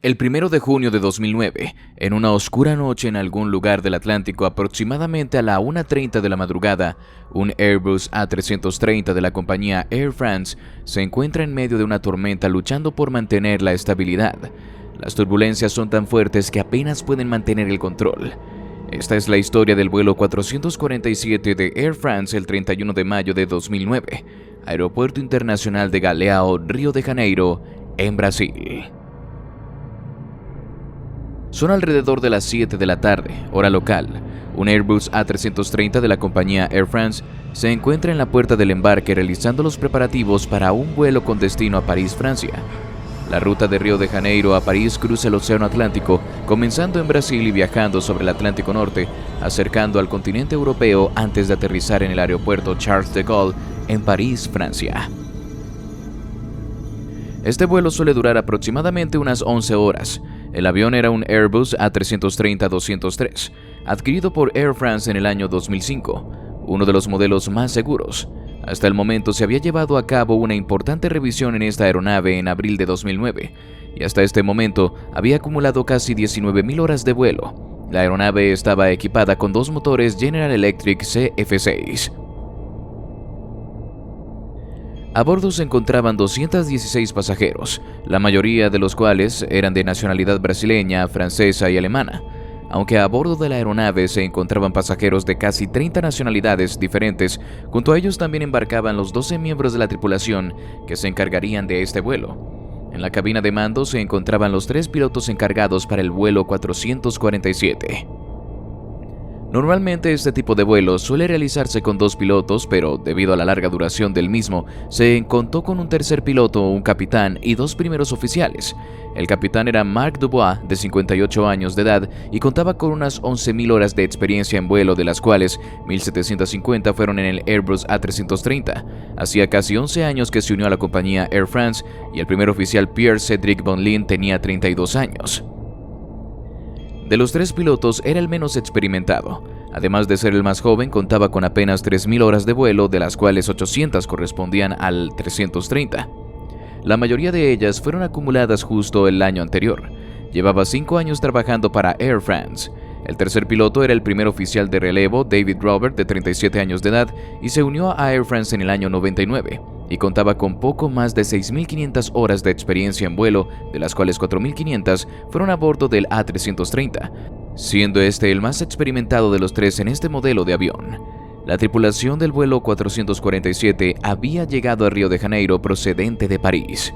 El 1 de junio de 2009, en una oscura noche en algún lugar del Atlántico, aproximadamente a la 1:30 de la madrugada, un Airbus A330 de la compañía Air France se encuentra en medio de una tormenta luchando por mantener la estabilidad. Las turbulencias son tan fuertes que apenas pueden mantener el control. Esta es la historia del vuelo 447 de Air France el 31 de mayo de 2009, Aeropuerto Internacional de Galeão, Río de Janeiro, en Brasil. Son alrededor de las 7 de la tarde, hora local. Un Airbus A330 de la compañía Air France se encuentra en la puerta del embarque realizando los preparativos para un vuelo con destino a París, Francia. La ruta de Río de Janeiro a París cruza el Océano Atlántico, comenzando en Brasil y viajando sobre el Atlántico Norte, acercando al continente europeo antes de aterrizar en el aeropuerto Charles de Gaulle en París, Francia. Este vuelo suele durar aproximadamente unas 11 horas. El avión era un Airbus A330-203, adquirido por Air France en el año 2005, uno de los modelos más seguros. Hasta el momento se había llevado a cabo una importante revisión en esta aeronave en abril de 2009, y hasta este momento había acumulado casi 19.000 horas de vuelo. La aeronave estaba equipada con dos motores General Electric CF6. A bordo se encontraban 216 pasajeros, la mayoría de los cuales eran de nacionalidad brasileña, francesa y alemana, aunque a bordo de la aeronave se encontraban pasajeros de casi 30 nacionalidades diferentes. Junto a ellos también embarcaban los 12 miembros de la tripulación que se encargarían de este vuelo. En la cabina de mando se encontraban los 3 pilotos encargados para el vuelo 447. Normalmente este tipo de vuelo suele realizarse con 2 pilotos, pero debido a la larga duración del mismo, se contó con un tercer piloto, un capitán y 2 primeros oficiales. El capitán era Marc Dubois, de 58 años de edad, y contaba con unas 11.000 horas de experiencia en vuelo, de las cuales 1.750 fueron en el Airbus A330. Hacía casi 11 años que se unió a la compañía Air France, y el primer oficial Pierre-Cédric Bonlin tenía 32 años. De los 3 pilotos era el menos experimentado. Además de ser el más joven, contaba con apenas 3.000 horas de vuelo, de las cuales 800 correspondían al 330. La mayoría de ellas fueron acumuladas justo el año anterior. Llevaba 5 años trabajando para Air France. El tercer piloto era el primer oficial de relevo, David Robert, de 37 años de edad, y se unió a Air France en el año 99. Y contaba con poco más de 6.500 horas de experiencia en vuelo, de las cuales 4.500 fueron a bordo del A330, siendo este el más experimentado de los 3 en este modelo de avión. La tripulación del vuelo 447 había llegado a Río de Janeiro procedente de París.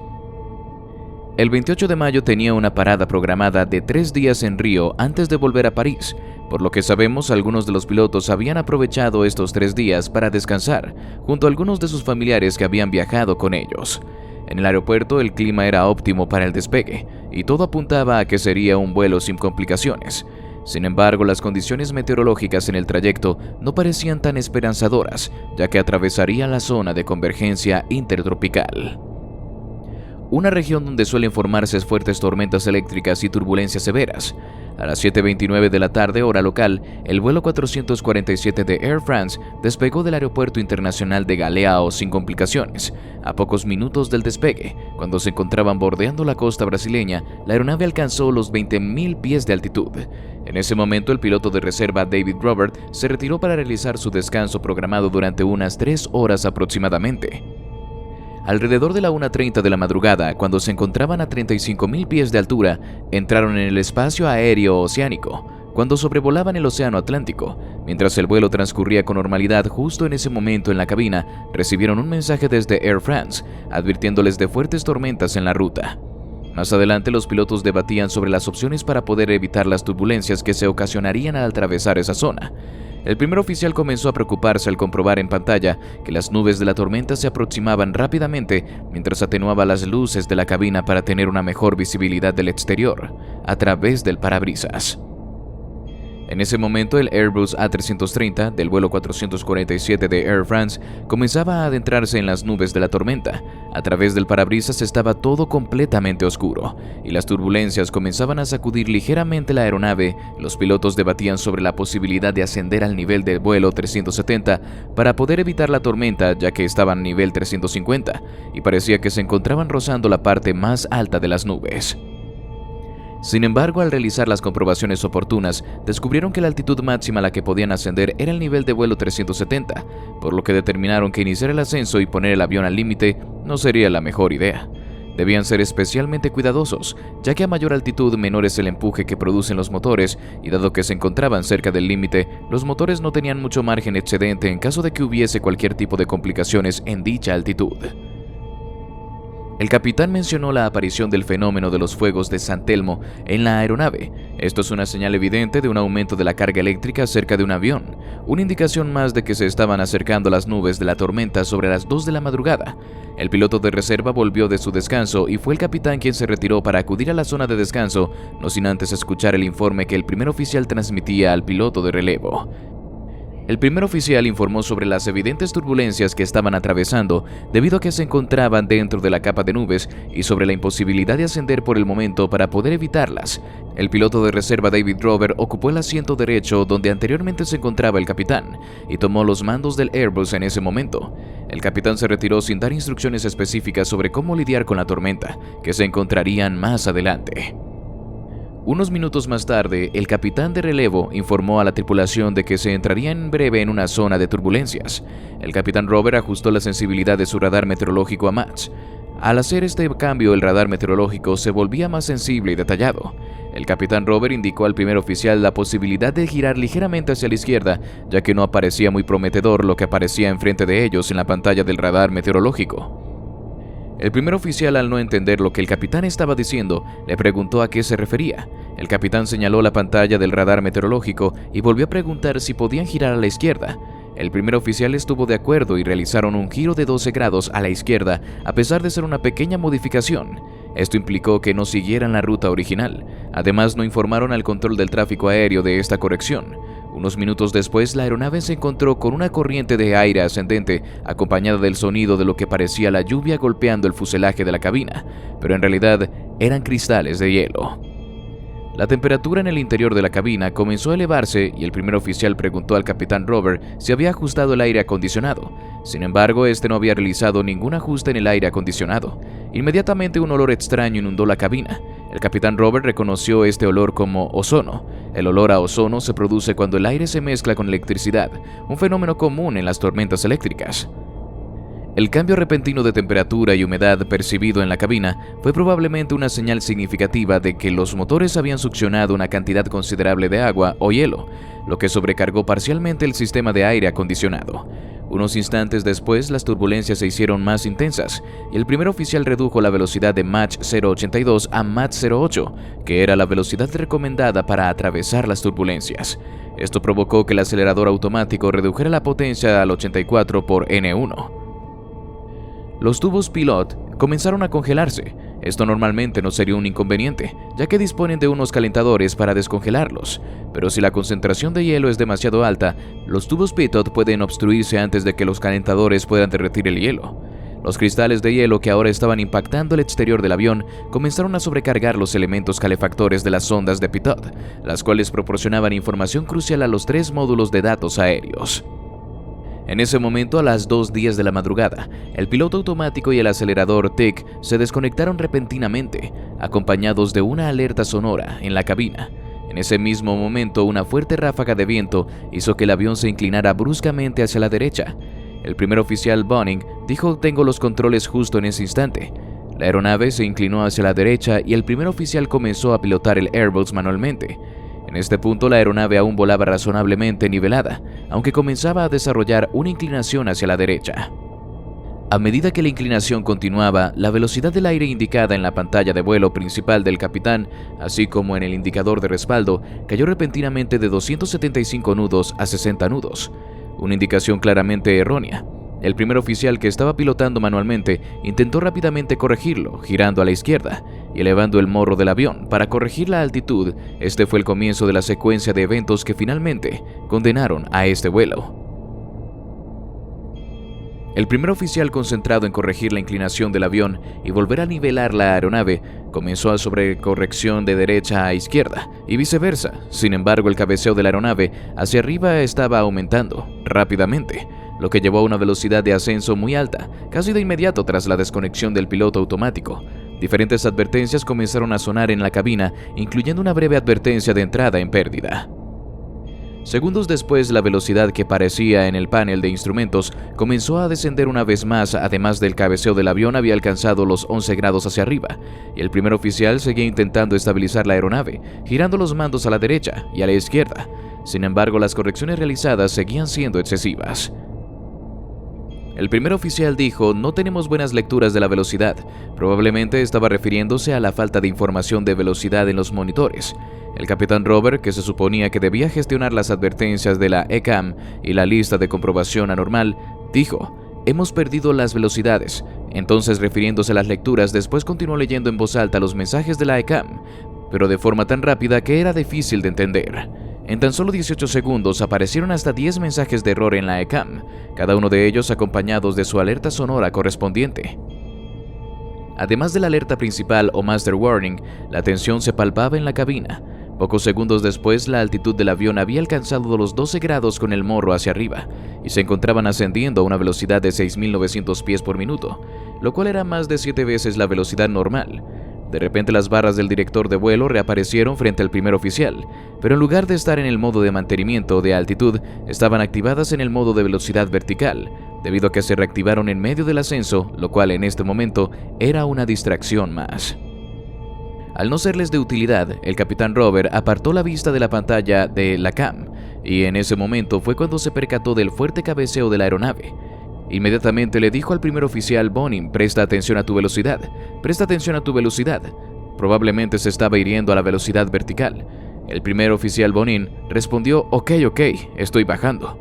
El 28 de mayo tenía una parada programada de 3 días en Río antes de volver a París. Por lo que sabemos, algunos de los pilotos habían aprovechado estos 3 días para descansar, junto a algunos de sus familiares que habían viajado con ellos. En el aeropuerto el clima era óptimo para el despegue, y todo apuntaba a que sería un vuelo sin complicaciones. Sin embargo, las condiciones meteorológicas en el trayecto no parecían tan esperanzadoras, ya que atravesaría la zona de convergencia intertropical, una región donde suelen formarse fuertes tormentas eléctricas y turbulencias severas. A las 7:29 de la tarde, hora local, el vuelo 447 de Air France despegó del Aeropuerto Internacional de Galeão sin complicaciones. A pocos minutos del despegue, cuando se encontraban bordeando la costa brasileña, la aeronave alcanzó los 20.000 pies de altitud. En ese momento, el piloto de reserva David Robert se retiró para realizar su descanso programado durante unas 3 horas aproximadamente. Alrededor de la 1:30 de la madrugada, cuando se encontraban a 35.000 pies de altura, entraron en el espacio aéreo oceánico, cuando sobrevolaban el Océano Atlántico. Mientras el vuelo transcurría con normalidad, justo en ese momento en la cabina, recibieron un mensaje desde Air France, advirtiéndoles de fuertes tormentas en la ruta. Más adelante, los pilotos debatían sobre las opciones para poder evitar las turbulencias que se ocasionarían al atravesar esa zona. El primer oficial comenzó a preocuparse al comprobar en pantalla que las nubes de la tormenta se aproximaban rápidamente mientras atenuaba las luces de la cabina para tener una mejor visibilidad del exterior a través del parabrisas. En ese momento, el Airbus A330 del vuelo 447 de Air France comenzaba a adentrarse en las nubes de la tormenta. A través del parabrisas estaba todo completamente oscuro, y las turbulencias comenzaban a sacudir ligeramente la aeronave. Los pilotos debatían sobre la posibilidad de ascender al nivel del vuelo 370 para poder evitar la tormenta, ya que estaban a nivel 350, y parecía que se encontraban rozando la parte más alta de las nubes. Sin embargo, al realizar las comprobaciones oportunas, descubrieron que la altitud máxima a la que podían ascender era el nivel de vuelo 370, por lo que determinaron que iniciar el ascenso y poner el avión al límite no sería la mejor idea. Debían ser especialmente cuidadosos, ya que a mayor altitud menor es el empuje que producen los motores, y dado que se encontraban cerca del límite, los motores no tenían mucho margen excedente en caso de que hubiese cualquier tipo de complicaciones en dicha altitud. El capitán mencionó la aparición del fenómeno de los fuegos de San Telmo en la aeronave. Esto es una señal evidente de un aumento de la carga eléctrica cerca de un avión, una indicación más de que se estaban acercando las nubes de la tormenta sobre las 2 de la madrugada. El piloto de reserva volvió de su descanso y fue el capitán quien se retiró para acudir a la zona de descanso, no sin antes escuchar el informe que el primer oficial transmitía al piloto de relevo. El primer oficial informó sobre las evidentes turbulencias que estaban atravesando debido a que se encontraban dentro de la capa de nubes y sobre la imposibilidad de ascender por el momento para poder evitarlas. El piloto de reserva David Rover ocupó el asiento derecho donde anteriormente se encontraba el capitán y tomó los mandos del Airbus en ese momento. El capitán se retiró sin dar instrucciones específicas sobre cómo lidiar con la tormenta, que se encontrarían más adelante. Unos minutos más tarde, el capitán de relevo informó a la tripulación de que se entraría en breve en una zona de turbulencias. El capitán Rover ajustó la sensibilidad de su radar meteorológico a Mach. Al hacer este cambio, el radar meteorológico se volvía más sensible y detallado. El capitán Rover indicó al primer oficial la posibilidad de girar ligeramente hacia la izquierda, ya que no aparecía muy prometedor lo que aparecía enfrente de ellos en la pantalla del radar meteorológico. El primer oficial, al no entender lo que el capitán estaba diciendo, le preguntó a qué se refería. El capitán señaló la pantalla del radar meteorológico y volvió a preguntar si podían girar a la izquierda. El primer oficial estuvo de acuerdo y realizaron un giro de 12 grados a la izquierda, a pesar de ser una pequeña modificación. Esto implicó que no siguieran la ruta original. Además, no informaron al control del tráfico aéreo de esta corrección. Unos minutos después, la aeronave se encontró con una corriente de aire ascendente, acompañada del sonido de lo que parecía la lluvia golpeando el fuselaje de la cabina, pero en realidad eran cristales de hielo. La temperatura en el interior de la cabina comenzó a elevarse y el primer oficial preguntó al capitán Rover si había ajustado el aire acondicionado. Sin embargo, este no había realizado ningún ajuste en el aire acondicionado. Inmediatamente un olor extraño inundó la cabina. El capitán Rover reconoció este olor como ozono. El olor a ozono se produce cuando el aire se mezcla con electricidad, un fenómeno común en las tormentas eléctricas. El cambio repentino de temperatura y humedad percibido en la cabina fue probablemente una señal significativa de que los motores habían succionado una cantidad considerable de agua o hielo, lo que sobrecargó parcialmente el sistema de aire acondicionado. Unos instantes después, las turbulencias se hicieron más intensas y el primer oficial redujo la velocidad de Mach 0.82 a Mach 0.8, que era la velocidad recomendada para atravesar las turbulencias. Esto provocó que el acelerador automático redujera la potencia al 84 por N1. Los tubos pilot comenzaron a congelarse. Esto normalmente no sería un inconveniente, ya que disponen de unos calentadores para descongelarlos, pero si la concentración de hielo es demasiado alta, los tubos pitot pueden obstruirse antes de que los calentadores puedan derretir el hielo. Los cristales de hielo que ahora estaban impactando el exterior del avión comenzaron a sobrecargar los elementos calefactores de las sondas de pitot, las cuales proporcionaban información crucial a los 3 módulos de datos aéreos. En ese momento, a las 2:10 de la madrugada, el piloto automático y el acelerador TIC se desconectaron repentinamente, acompañados de una alerta sonora en la cabina. En ese mismo momento, una fuerte ráfaga de viento hizo que el avión se inclinara bruscamente hacia la derecha. El primer oficial Bunning dijo: "Tengo los controles justo en ese instante". La aeronave se inclinó hacia la derecha y el primer oficial comenzó a pilotar el Airbus manualmente. En este punto, la aeronave aún volaba razonablemente nivelada, aunque comenzaba a desarrollar una inclinación hacia la derecha. A medida que la inclinación continuaba, la velocidad del aire indicada en la pantalla de vuelo principal del capitán, así como en el indicador de respaldo, cayó repentinamente de 275 nudos a 60 nudos, una indicación claramente errónea. El primer oficial, que estaba pilotando manualmente, intentó rápidamente corregirlo, girando a la izquierda y elevando el morro del avión para corregir la altitud. Este fue el comienzo de la secuencia de eventos que finalmente condenaron a este vuelo. El primer oficial, concentrado en corregir la inclinación del avión y volver a nivelar la aeronave, comenzó a sobrecorrección de derecha a izquierda y viceversa. Sin embargo, el cabeceo de la aeronave hacia arriba estaba aumentando rápidamente, lo que llevó a una velocidad de ascenso muy alta, casi de inmediato tras la desconexión del piloto automático. Diferentes advertencias comenzaron a sonar en la cabina, incluyendo una breve advertencia de entrada en pérdida. Segundos después, la velocidad que aparecía en el panel de instrumentos comenzó a descender una vez más. Además del cabeceo del avión, había alcanzado los 11 grados hacia arriba, y el primer oficial seguía intentando estabilizar la aeronave, girando los mandos a la derecha y a la izquierda. Sin embargo, las correcciones realizadas seguían siendo excesivas. El primer oficial dijo: "No tenemos buenas lecturas de la velocidad". Probablemente estaba refiriéndose a la falta de información de velocidad en los monitores. El capitán Robert, que se suponía que debía gestionar las advertencias de la ECAM y la lista de comprobación anormal, dijo: "Hemos perdido las velocidades". Entonces, refiriéndose a las lecturas, después continuó leyendo en voz alta los mensajes de la ECAM, pero de forma tan rápida que era difícil de entender. En tan solo 18 segundos aparecieron hasta 10 mensajes de error en la ECAM, cada uno de ellos acompañados de su alerta sonora correspondiente. Además de la alerta principal o Master Warning, la tensión se palpaba en la cabina. Pocos segundos después, la altitud del avión había alcanzado los 12 grados con el morro hacia arriba, y se encontraban ascendiendo a una velocidad de 6.900 pies por minuto, lo cual era más de 7 veces la velocidad normal. De repente, las barras del director de vuelo reaparecieron frente al primer oficial, pero en lugar de estar en el modo de mantenimiento de altitud, estaban activadas en el modo de velocidad vertical, debido a que se reactivaron en medio del ascenso, lo cual en este momento era una distracción más. Al no serles de utilidad, el capitán Robert apartó la vista de la pantalla de la CAM, y en ese momento fue cuando se percató del fuerte cabeceo de la aeronave. Inmediatamente le dijo al primer oficial: "Bonin, presta atención a tu velocidad, presta atención a tu velocidad". Probablemente se estaba hiriendo a la velocidad vertical. El primer oficial Bonin respondió: ok, estoy bajando.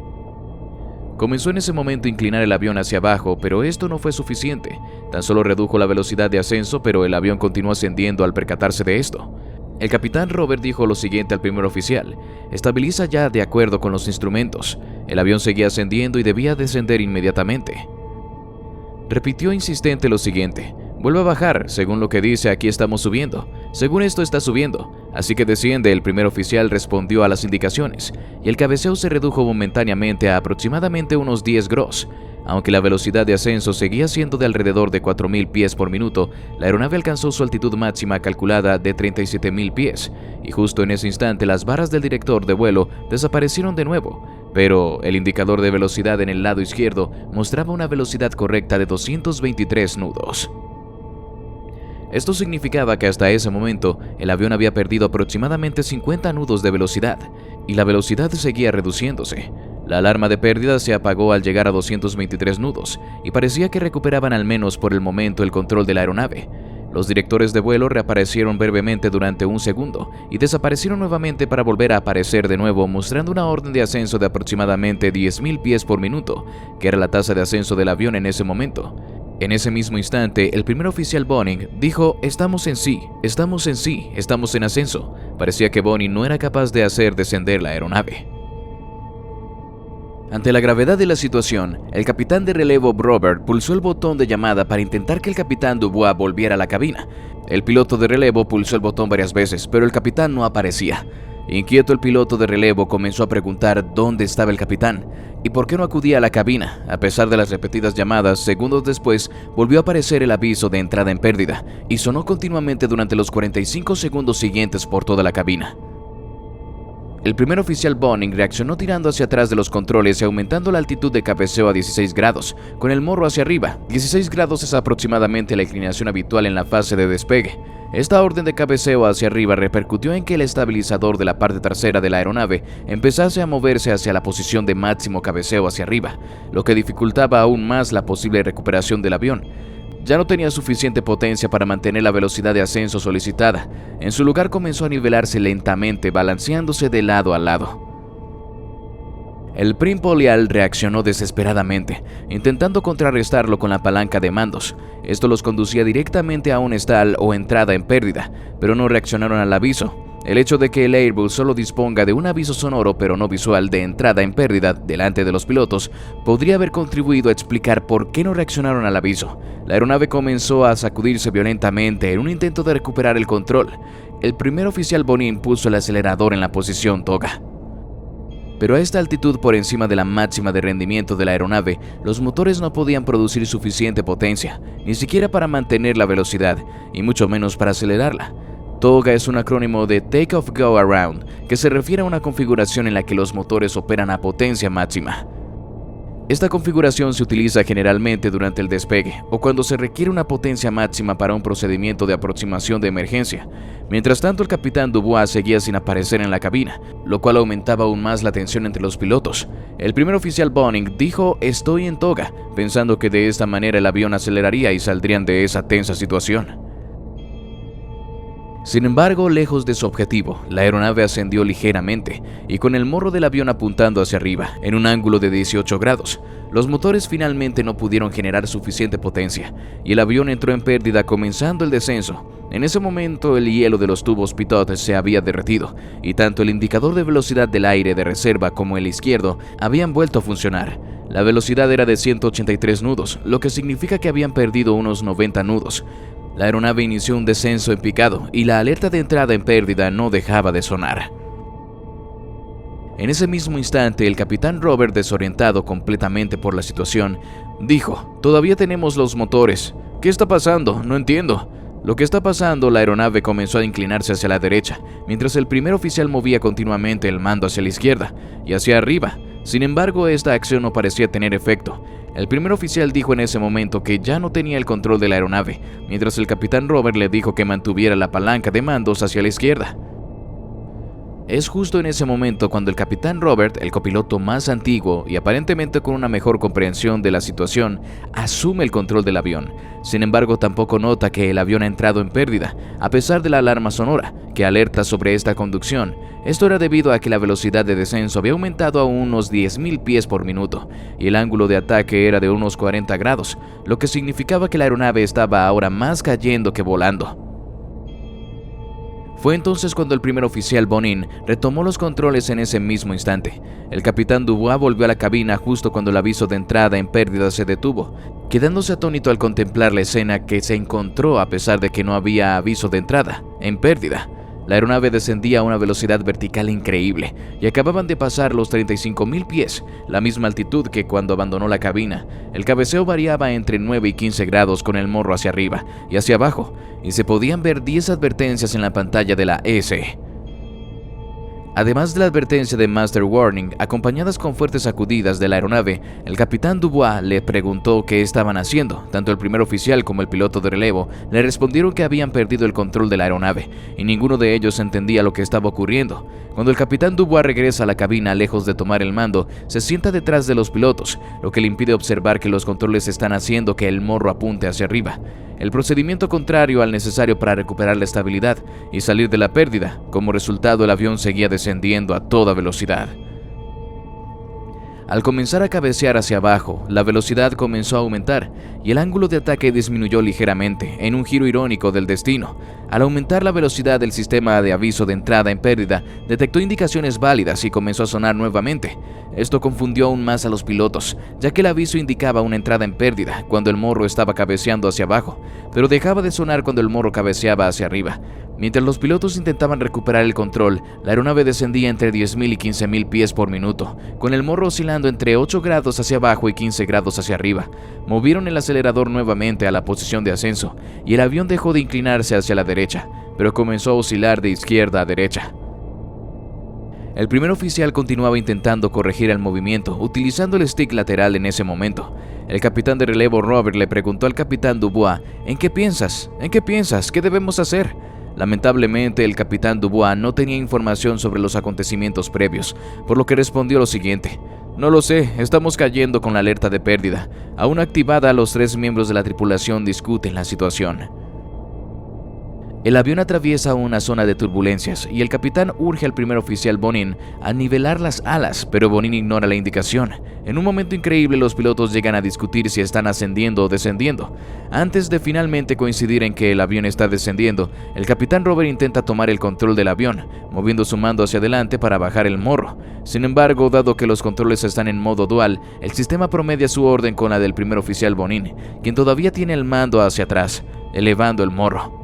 Comenzó en ese momento a inclinar el avión hacia abajo, pero esto no fue suficiente. Tan solo redujo la velocidad de ascenso, pero el avión continuó ascendiendo al percatarse de esto. El capitán Robert dijo lo siguiente al primer oficial: "Estabiliza ya de acuerdo con los instrumentos". El avión seguía ascendiendo y debía descender inmediatamente. Repitió insistente lo siguiente: "Vuelve a bajar, según lo que dice aquí estamos subiendo. Según esto está subiendo, así que desciende". El primer oficial respondió a las indicaciones, y el cabeceo se redujo momentáneamente a aproximadamente unos 10 gross. Aunque la velocidad de ascenso seguía siendo de alrededor de 4.000 pies por minuto, la aeronave alcanzó su altitud máxima calculada de 37.000 pies, y justo en ese instante las barras del director de vuelo desaparecieron de nuevo, pero el indicador de velocidad en el lado izquierdo mostraba una velocidad correcta de 223 nudos. Esto significaba que hasta ese momento el avión había perdido aproximadamente 50 nudos de velocidad, y la velocidad seguía reduciéndose. La alarma de pérdida se apagó al llegar a 223 nudos, y parecía que recuperaban al menos por el momento el control de la aeronave. Los directores de vuelo reaparecieron brevemente durante un segundo, y desaparecieron nuevamente para volver a aparecer de nuevo, mostrando una orden de ascenso de aproximadamente 10.000 pies por minuto, que era la tasa de ascenso del avión en ese momento. En ese mismo instante, el primer oficial Bonin dijo: "Estamos en sí, estamos en sí, estamos en ascenso". Parecía que Bonin no era capaz de hacer descender la aeronave. Ante la gravedad de la situación, el capitán de relevo Robert pulsó el botón de llamada para intentar que el capitán Dubois volviera a la cabina. El piloto de relevo pulsó el botón varias veces, pero el capitán no aparecía. Inquieto, el piloto de relevo comenzó a preguntar dónde estaba el capitán y por qué no acudía a la cabina. A pesar de las repetidas llamadas, segundos después volvió a aparecer el aviso de entrada en pérdida, y sonó continuamente durante los 45 segundos siguientes por toda la cabina. El primer oficial Bonin reaccionó tirando hacia atrás de los controles y aumentando la altitud de cabeceo a 16 grados, con el morro hacia arriba. 16 grados es aproximadamente la inclinación habitual en la fase de despegue. Esta orden de cabeceo hacia arriba repercutió en que el estabilizador de la parte trasera de la aeronave empezase a moverse hacia la posición de máximo cabeceo hacia arriba, lo que dificultaba aún más la posible recuperación del avión. Ya no tenía suficiente potencia para mantener la velocidad de ascenso solicitada. En su lugar comenzó a nivelarse lentamente, balanceándose de lado a lado. El Prim Polial reaccionó desesperadamente, intentando contrarrestarlo con la palanca de mandos. Esto los conducía directamente a un stall o entrada en pérdida, pero no reaccionaron al aviso. El hecho de que el Airbus solo disponga de un aviso sonoro pero no visual de entrada en pérdida delante de los pilotos podría haber contribuido a explicar por qué no reaccionaron al aviso. La aeronave comenzó a sacudirse violentamente en un intento de recuperar el control. El primer oficial Bonin puso el acelerador en la posición toga. Pero a esta altitud por encima de la máxima de rendimiento de la aeronave, los motores no podían producir suficiente potencia, ni siquiera para mantener la velocidad, y mucho menos para acelerarla. TOGA es un acrónimo de Take Off Go Around, que se refiere a una configuración en la que los motores operan a potencia máxima. Esta configuración se utiliza generalmente durante el despegue o cuando se requiere una potencia máxima para un procedimiento de aproximación de emergencia. Mientras tanto, el capitán Dubois seguía sin aparecer en la cabina, lo cual aumentaba aún más la tensión entre los pilotos. El primer oficial Boning dijo "estoy en toga", pensando que de esta manera el avión aceleraría y saldrían de esa tensa situación. Sin embargo, lejos de su objetivo, la aeronave ascendió ligeramente y con el morro del avión apuntando hacia arriba, en un ángulo de 18 grados. Los motores finalmente no pudieron generar suficiente potencia y el avión entró en pérdida comenzando el descenso. En ese momento, el hielo de los tubos pitot se había derretido y tanto el indicador de velocidad del aire de reserva como el izquierdo habían vuelto a funcionar. La velocidad era de 183 nudos, lo que significa que habían perdido unos 90 nudos. La aeronave inició un descenso en picado y la alerta de entrada en pérdida no dejaba de sonar. En ese mismo instante, el capitán Robert, desorientado completamente por la situación, dijo: "Todavía tenemos los motores. ¿Qué está pasando? No entiendo". Lo que está pasando, la aeronave comenzó a inclinarse hacia la derecha, mientras el primer oficial movía continuamente el mando hacia la izquierda y hacia arriba. Sin embargo, esta acción no parecía tener efecto. El primer oficial dijo en ese momento que ya no tenía el control de la aeronave, mientras el capitán Robert le dijo que mantuviera la palanca de mandos hacia la izquierda. Es justo en ese momento cuando el capitán Robert, el copiloto más antiguo y aparentemente con una mejor comprensión de la situación, asume el control del avión. Sin embargo, tampoco nota que el avión ha entrado en pérdida, a pesar de la alarma sonora que alerta sobre esta conducción. Esto era debido a que la velocidad de descenso había aumentado a unos 10.000 pies por minuto y el ángulo de ataque era de unos 40 grados, lo que significaba que la aeronave estaba ahora más cayendo que volando. Fue entonces cuando el primer oficial Bonin retomó los controles en ese mismo instante. El capitán Dubois volvió a la cabina justo cuando el aviso de entrada en pérdida se detuvo, quedándose atónito al contemplar la escena que se encontró a pesar de que no había aviso de entrada en pérdida. La aeronave descendía a una velocidad vertical increíble y acababan de pasar los 35.000 pies, la misma altitud que cuando abandonó la cabina. El cabeceo variaba entre 9 y 15 grados con el morro hacia arriba y hacia abajo, y se podían ver 10 advertencias en la pantalla de la ESE. Además de la advertencia de Master Warning, acompañadas con fuertes sacudidas de la aeronave, el capitán Dubois le preguntó qué estaban haciendo. Tanto el primer oficial como el piloto de relevo le respondieron que habían perdido el control de la aeronave, y ninguno de ellos entendía lo que estaba ocurriendo. Cuando el capitán Dubois regresa a la cabina lejos de tomar el mando, se sienta detrás de los pilotos, lo que le impide observar que los controles están haciendo que el morro apunte hacia arriba. El procedimiento contrario al necesario para recuperar la estabilidad y salir de la pérdida. Como resultado, el avión seguía descendiendo a toda velocidad. Al comenzar a cabecear hacia abajo, la velocidad comenzó a aumentar y el ángulo de ataque disminuyó ligeramente, en un giro irónico del destino. Al aumentar la velocidad, el sistema de aviso de entrada en pérdida detectó indicaciones válidas y comenzó a sonar nuevamente. Esto confundió aún más a los pilotos, ya que el aviso indicaba una entrada en pérdida cuando el morro estaba cabeceando hacia abajo, pero dejaba de sonar cuando el morro cabeceaba hacia arriba. Mientras los pilotos intentaban recuperar el control, la aeronave descendía entre 10.000 y 15.000 pies por minuto, con el morro oscilando entre 8 grados hacia abajo y 15 grados hacia arriba. Movieron el acelerador nuevamente a la posición de ascenso, y el avión dejó de inclinarse hacia la derecha, pero comenzó a oscilar de izquierda a derecha. El primer oficial continuaba intentando corregir el movimiento, utilizando el stick lateral en ese momento. El capitán de relevo Robert le preguntó al capitán Dubois: ¿En qué piensas? ¿En qué piensas? ¿Qué debemos hacer? Lamentablemente, el capitán Dubois no tenía información sobre los acontecimientos previos, por lo que respondió lo siguiente: No lo sé, estamos cayendo con la alerta de pérdida. Aún activada, los 3 miembros de la tripulación discuten la situación. El avión atraviesa una zona de turbulencias y el capitán urge al primer oficial Bonin a nivelar las alas, pero Bonin ignora la indicación. En un momento increíble, los pilotos llegan a discutir si están ascendiendo o descendiendo. Antes de finalmente coincidir en que el avión está descendiendo, el capitán Robert intenta tomar el control del avión, moviendo su mando hacia adelante para bajar el morro. Sin embargo, dado que los controles están en modo dual, el sistema promedia su orden con la del primer oficial Bonin, quien todavía tiene el mando hacia atrás, elevando el morro.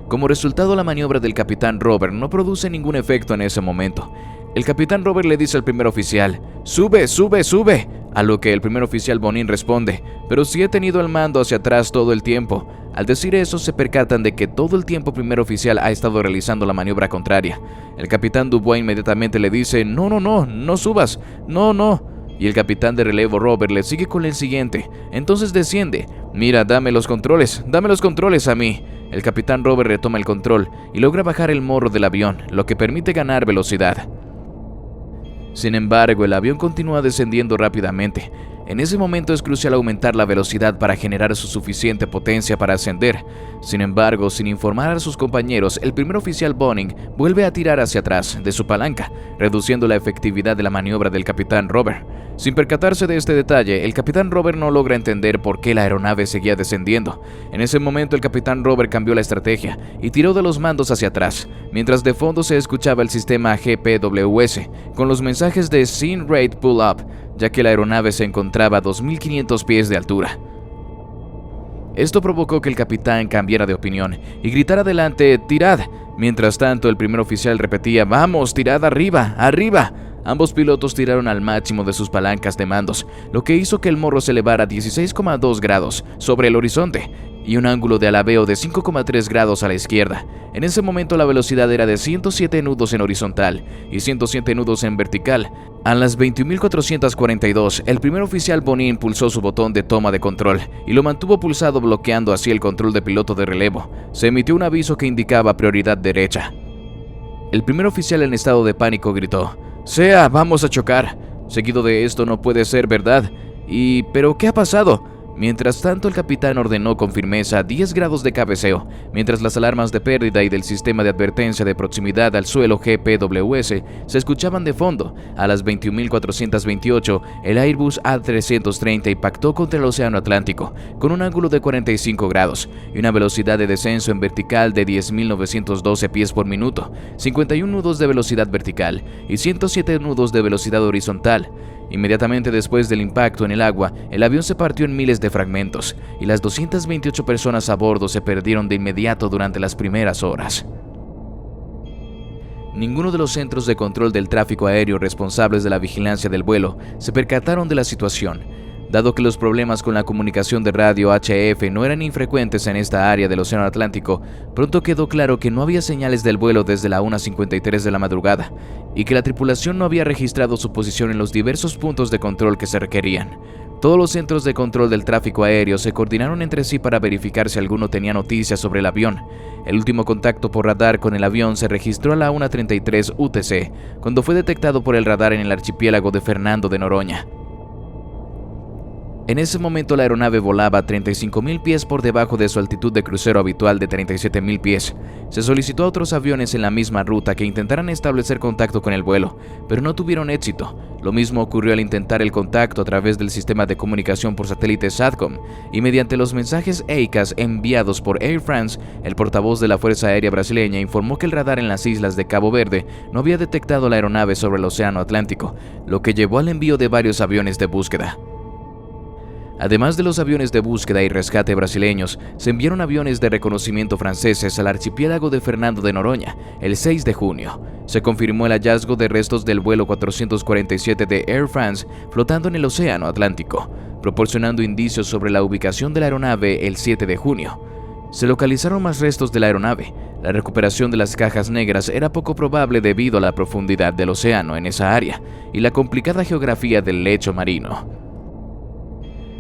Como resultado, la maniobra del capitán Robert no produce ningún efecto en ese momento. El capitán Robert le dice al primer oficial: «¡Sube, sube, sube!», a lo que el primer oficial Bonin responde: «Pero si he tenido el mando hacia atrás todo el tiempo». Al decir eso, se percatan de que todo el tiempo el primer oficial ha estado realizando la maniobra contraria. El capitán Dubois inmediatamente le dice: «No, no, no, no subas, no, no». Y el capitán de relevo Robert le sigue con el siguiente: «Entonces desciende. Mira, dame los controles a mí». El capitán Robert retoma el control y logra bajar el morro del avión, lo que permite ganar velocidad. Sin embargo, el avión continúa descendiendo rápidamente. En ese momento es crucial aumentar la velocidad para generar su suficiente potencia para ascender. Sin embargo, sin informar a sus compañeros, el primer oficial Bonin vuelve a tirar hacia atrás de su palanca, reduciendo la efectividad de la maniobra del capitán Robert. Sin percatarse de este detalle, el capitán Robert no logra entender por qué la aeronave seguía descendiendo. En ese momento, el capitán Robert cambió la estrategia y tiró de los mandos hacia atrás, mientras de fondo se escuchaba el sistema GPWS con los mensajes de Sin Rate Pull Up, ya que la aeronave se encontraba a 2.500 pies de altura. Esto provocó que el capitán cambiara de opinión y gritara adelante: «¡Tirad!». Mientras tanto, el primer oficial repetía: «¡Vamos, tirad arriba, arriba!». Ambos pilotos tiraron al máximo de sus palancas de mandos, lo que hizo que el morro se elevara 16,2 grados sobre el horizonte y un ángulo de alabeo de 5,3 grados a la izquierda. En ese momento la velocidad era de 107 nudos en horizontal y 107 nudos en vertical. A las 21.442, el primer oficial Bonin pulsó su botón de toma de control y lo mantuvo pulsado, bloqueando así el control de piloto de relevo. Se emitió un aviso que indicaba prioridad derecha. El primer oficial, en estado de pánico, gritó: «¡Sea, vamos a chocar!». Seguido de esto: «No puede ser verdad». ¿Pero qué ha pasado?». Mientras tanto, el capitán ordenó con firmeza 10 grados de cabeceo, mientras las alarmas de pérdida y del sistema de advertencia de proximidad al suelo GPWS se escuchaban de fondo. A las 21.428, el Airbus A330 impactó contra el Océano Atlántico con un ángulo de 45 grados y una velocidad de descenso en vertical de 10.912 pies por minuto, 51 nudos de velocidad vertical y 107 nudos de velocidad horizontal. Inmediatamente después del impacto en el agua, el avión se partió en miles de fragmentos y las 228 personas a bordo se perdieron de inmediato durante las primeras horas. Ninguno de los centros de control del tráfico aéreo responsables de la vigilancia del vuelo se percataron de la situación. Dado que los problemas con la comunicación de radio HF no eran infrecuentes en esta área del Océano Atlántico, pronto quedó claro que no había señales del vuelo desde la 1:53 de la madrugada y que la tripulación no había registrado su posición en los diversos puntos de control que se requerían. Todos los centros de control del tráfico aéreo se coordinaron entre sí para verificar si alguno tenía noticias sobre el avión. El último contacto por radar con el avión se registró a la 1:33 UTC, cuando fue detectado por el radar en el archipiélago de Fernando de Noronha. En ese momento la aeronave volaba a 35.000 pies por debajo de su altitud de crucero habitual de 37.000 pies. Se solicitó a otros aviones en la misma ruta que intentaran establecer contacto con el vuelo, pero no tuvieron éxito. Lo mismo ocurrió al intentar el contacto a través del sistema de comunicación por satélite SATCOM y mediante los mensajes EICAS enviados por Air France. El portavoz de la Fuerza Aérea Brasileña informó que el radar en las islas de Cabo Verde no había detectado la aeronave sobre el Océano Atlántico, lo que llevó al envío de varios aviones de búsqueda. Además de los aviones de búsqueda y rescate brasileños, se enviaron aviones de reconocimiento franceses al archipiélago de Fernando de Noronha el 6 de junio. Se confirmó el hallazgo de restos del vuelo 447 de Air France flotando en el Océano Atlántico, proporcionando indicios sobre la ubicación de la aeronave el 7 de junio. Se localizaron más restos de la aeronave. La recuperación de las cajas negras era poco probable debido a la profundidad del océano en esa área y la complicada geografía del lecho marino.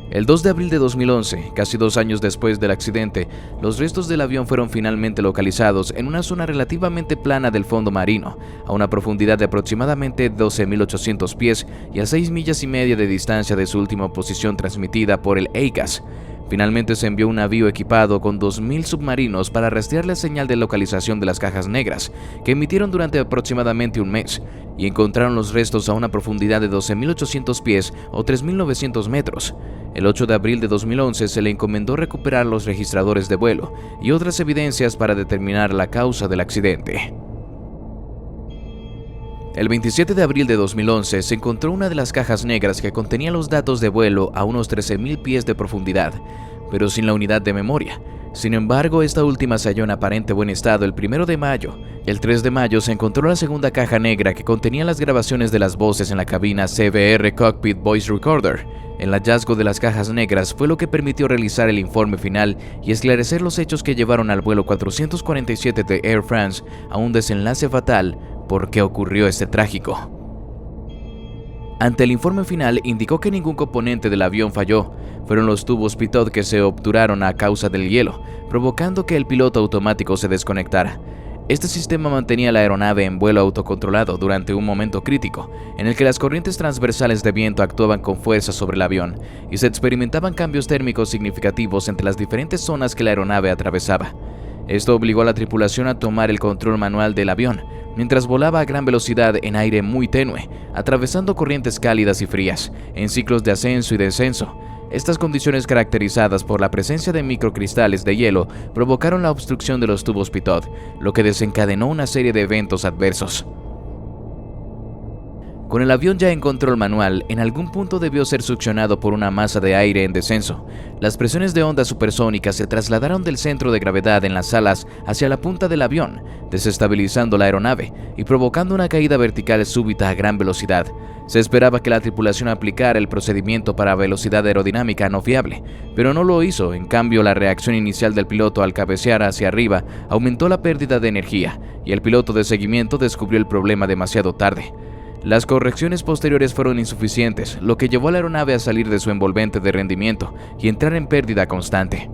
El 2 de abril de 2011, casi 2 años después del accidente, los restos del avión fueron finalmente localizados en una zona relativamente plana del fondo marino, a una profundidad de aproximadamente 12.800 pies y a 6 millas y media de distancia de su última posición transmitida por el EICAS. Finalmente se envió un navío equipado con 2.000 submarinos para rastrear la señal de localización de las cajas negras, que emitieron durante aproximadamente un mes, y encontraron los restos a una profundidad de 12.800 pies o 3.900 metros. El 8 de abril de 2011 se le encomendó recuperar los registradores de vuelo y otras evidencias para determinar la causa del accidente. El 27 de abril de 2011 se encontró una de las cajas negras que contenía los datos de vuelo a unos 13.000 pies de profundidad. pero sin la unidad de memoria. Sin embargo, esta última se halló en aparente buen estado el 1 de mayo. El 3 de mayo se encontró la segunda caja negra que contenía las grabaciones de las voces en la cabina CBR Cockpit Voice Recorder. El hallazgo de las cajas negras fue lo que permitió realizar el informe final y esclarecer los hechos que llevaron al vuelo 447 de Air France a un desenlace fatal. ¿Por qué ocurrió este trágico? Ante el informe final indicó que ningún componente del avión falló. Fueron los tubos pitot que se obturaron a causa del hielo, provocando que el piloto automático se desconectara. Este sistema mantenía la aeronave en vuelo autocontrolado durante un momento crítico, en el que las corrientes transversales de viento actuaban con fuerza sobre el avión y se experimentaban cambios térmicos significativos entre las diferentes zonas que la aeronave atravesaba. Esto obligó a la tripulación a tomar el control manual del avión, mientras volaba a gran velocidad en aire muy tenue, atravesando corrientes cálidas y frías, en ciclos de ascenso y descenso. Estas condiciones, caracterizadas por la presencia de microcristales de hielo, provocaron la obstrucción de los tubos pitot, lo que desencadenó una serie de eventos adversos. Con el avión ya en control manual, en algún punto debió ser succionado por una masa de aire en descenso. Las presiones de ondas supersónicas se trasladaron del centro de gravedad en las alas hacia la punta del avión, desestabilizando la aeronave y provocando una caída vertical súbita a gran velocidad. Se esperaba que la tripulación aplicara el procedimiento para velocidad aerodinámica no fiable, pero no lo hizo. En cambio, la reacción inicial del piloto al cabecear hacia arriba aumentó la pérdida de energía, y el piloto de seguimiento descubrió el problema demasiado tarde. Las correcciones posteriores fueron insuficientes, lo que llevó a la aeronave a salir de su envolvente de rendimiento y entrar en pérdida constante.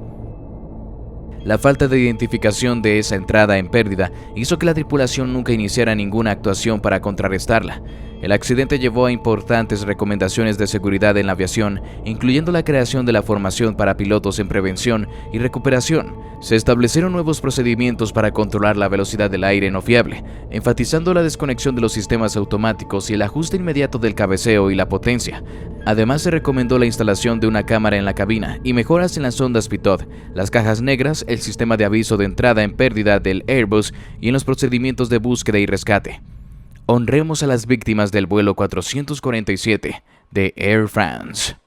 La falta de identificación de esa entrada en pérdida hizo que la tripulación nunca iniciara ninguna actuación para contrarrestarla. El accidente llevó a importantes recomendaciones de seguridad en la aviación, incluyendo la creación de la formación para pilotos en prevención y recuperación. Se establecieron nuevos procedimientos para controlar la velocidad del aire no fiable, enfatizando la desconexión de los sistemas automáticos y el ajuste inmediato del cabeceo y la potencia. Además, se recomendó la instalación de una cámara en la cabina y mejoras en las ondas pitot, las cajas negras, el sistema de aviso de entrada en pérdida del Airbus y en los procedimientos de búsqueda y rescate. Honremos a las víctimas del vuelo 447 de Air France.